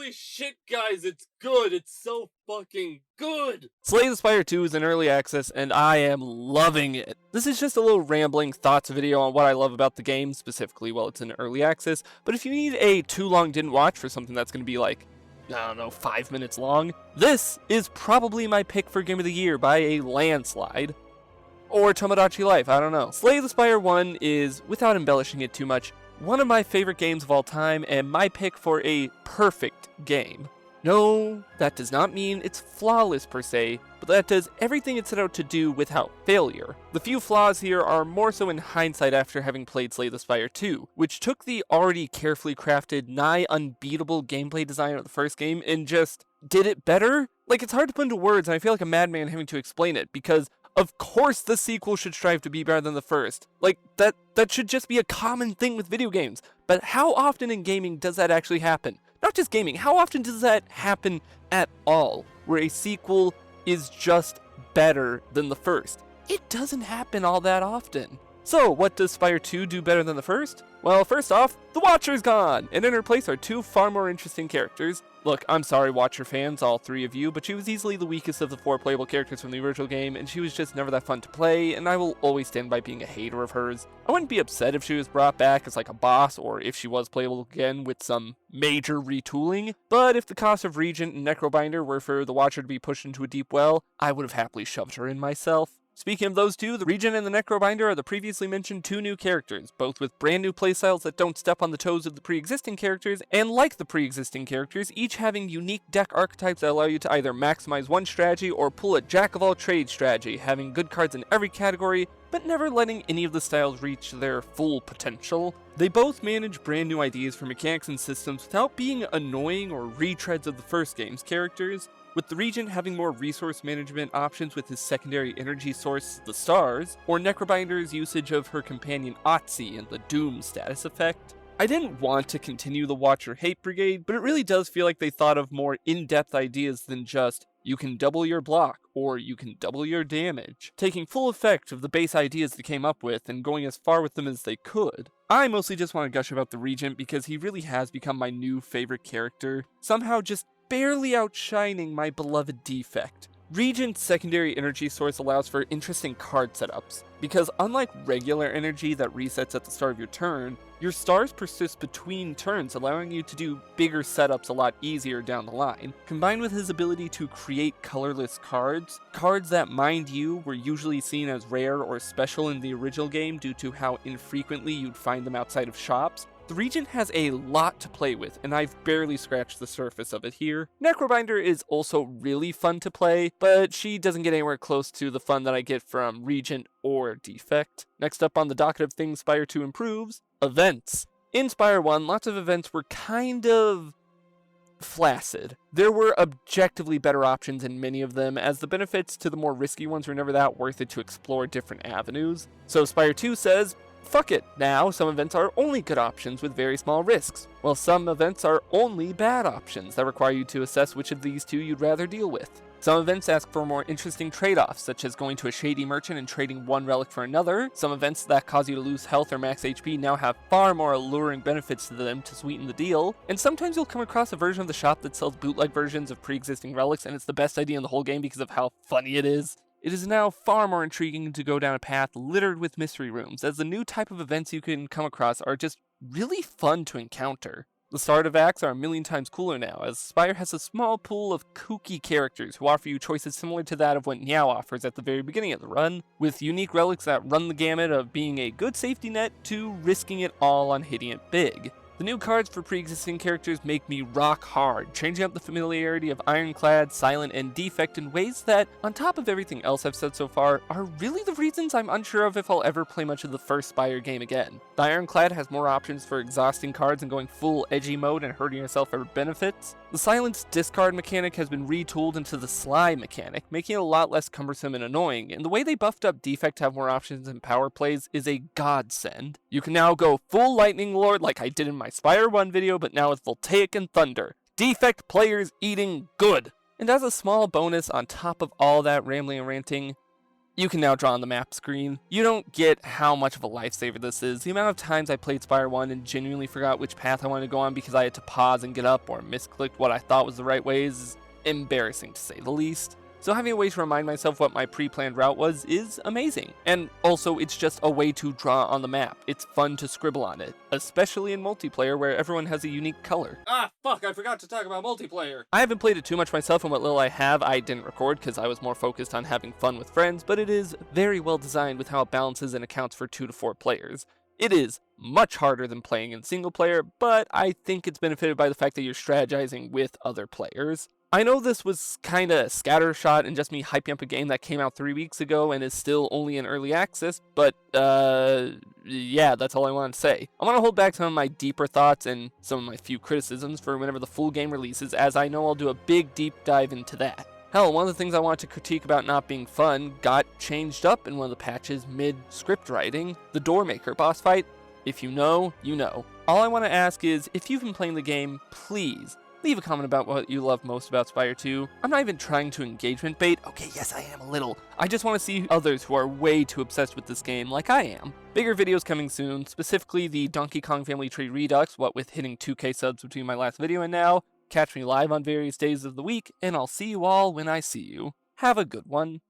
Holy shit, guys, it's good. It's so fucking good. Slay the Spire 2 is in early access, and I am loving it. This is just a little rambling thoughts video on what I love about the game, specifically while it's in early access, but if you need a too long didn't watch for something that's going to be like, I don't know, 5 minutes long, this is probably my pick for Game of the Year by a landslide. Or Tomodachi Life, I don't know. Slay the Spire 1 is, without embellishing it too much, one of my favorite games of all time, and my pick for a perfect game. No, that does not mean it's flawless per se, but that does everything it set out to do without failure. The few flaws here are more so in hindsight after having played Slay the Spire 2, which took the already carefully crafted, nigh unbeatable gameplay design of the first game and just did it better? Like, it's hard to put into words, and I feel like a madman having to explain it, because of course the sequel should strive to be better than the first. Like, that should just be a common thing with video games. But how often in gaming does that actually happen? Not just gaming, how often does that happen at all? Where a sequel is just better than the first? It doesn't happen all that often. So, what does Spire 2 do better than the first? Well, first off, the Watcher's gone, and in her place are two far more interesting characters. Look, I'm sorry Watcher fans, all three of you, but she was easily the weakest of the four playable characters from the original game, and she was just never that fun to play, and I will always stand by being a hater of hers. I wouldn't be upset if she was brought back as like a boss, or if she was playable again with some major retooling, but if the cost of Regent and Necrobinder were for the Watcher to be pushed into a deep well, I would have happily shoved her in myself. Speaking of those two, the Regent and the Necrobinder are the previously mentioned two new characters, both with brand new playstyles that don't step on the toes of the pre-existing characters, and like the pre-existing characters, each having unique deck archetypes that allow you to either maximize one strategy or pull a jack-of-all-trades strategy, having good cards in every category, but never letting any of the styles reach their full potential. They both manage brand new ideas for mechanics and systems without being annoying or retreads of the first game's characters, with the Regent having more resource management options with his secondary energy source, the Stars, or Necrobinder's usage of her companion Otzi and the Doom status effect. I didn't want to continue the Watcher Hate Brigade, but it really does feel like they thought of more in-depth ideas than just, you can double your block, or you can double your damage, taking full effect of the base ideas they came up with and going as far with them as they could. I mostly just want to gush about the Regent because he really has become my new favorite character, somehow just barely outshining my beloved Defect. Regent's secondary energy source allows for interesting card setups, because unlike regular energy that resets at the start of your turn, your stars persist between turns, allowing you to do bigger setups a lot easier down the line. Combined with his ability to create colorless cards that, mind you, were usually seen as rare or special in the original game due to how infrequently you'd find them outside of shops, the Regent has a lot to play with, and I've barely scratched the surface of it here. Necrobinder is also really fun to play, but she doesn't get anywhere close to the fun that I get from Regent or Defect. Next up on the docket of things Spire 2 improves, events. In Spire 1, lots of events were kind of flaccid. There were objectively better options in many of them, as the benefits to the more risky ones were never that worth it to explore different avenues. So Spire 2 says, fuck it, now some events are only good options with very small risks, while some events are only bad options that require you to assess which of these two you'd rather deal with. Some events ask for more interesting trade-offs, such as going to a shady merchant and trading one relic for another. Some events that cause you to lose health or max HP now have far more alluring benefits to them to sweeten the deal. And sometimes you'll come across a version of the shop that sells bootleg versions of pre-existing relics, and it's the best idea in the whole game because of how funny it is. It is now far more intriguing to go down a path littered with mystery rooms, as the new type of events you can come across are just really fun to encounter. The start of acts are a million times cooler now, as Spire has a small pool of kooky characters who offer you choices similar to that of what Niao offers at the very beginning of the run, with unique relics that run the gamut of being a good safety net to risking it all on hitting it big. The new cards for pre-existing characters make me rock hard, changing up the familiarity of Ironclad, Silent, and Defect in ways that, on top of everything else I've said so far, are really the reasons I'm unsure of if I'll ever play much of the first Spire game again. The Ironclad has more options for exhausting cards and going full edgy mode and hurting yourself for benefits. The Silent's discard mechanic has been retooled into the Sly mechanic, making it a lot less cumbersome and annoying, and the way they buffed up Defect to have more options and power plays is a godsend. You can now go full Lightning Lord like I did in my Spire 1 video, but now with Voltaic and Thunder. Defect players eating good! And as a small bonus on top of all that rambling and ranting, You can now draw on the map screen. You don't get how much of a lifesaver this is. The amount of times I played Spire 1 and genuinely forgot which path I wanted to go on because I had to pause and get up or misclicked what I thought was the right way is embarrassing to say the least. So having a way to remind myself what my pre-planned route was is amazing. And also, it's just a way to draw on the map. It's fun to scribble on it, especially in multiplayer where everyone has a unique color. Ah, fuck, I forgot to talk about multiplayer. I haven't played it too much myself, and what little I have, I didn't record because I was more focused on having fun with friends, but it is very well designed with how it balances and accounts for 2 to 4 players. It is much harder than playing in single player, but I think it's benefited by the fact that you're strategizing with other players. I know this was kinda scattershot and just me hyping up a game that came out 3 weeks ago and is still only in early access, but yeah, that's all I want to say. I want to hold back some of my deeper thoughts and some of my few criticisms for whenever the full game releases, as I know I'll do a big deep dive into that. Hell, one of the things I wanted to critique about not being fun got changed up in one of the patches mid-script writing. The Doormaker boss fight, if you know, you know. All I want to ask is, if you've been playing the game, please leave a comment about what you love most about Spire 2. I'm not even trying to engagement bait. Okay, yes, I am a little. I just want to see others who are way too obsessed with this game like I am. Bigger videos coming soon, specifically the Donkey Kong Family Tree Redux, what with hitting 2K subs between my last video and now. Catch me live on various days of the week, and I'll see you all when I see you. Have a good one.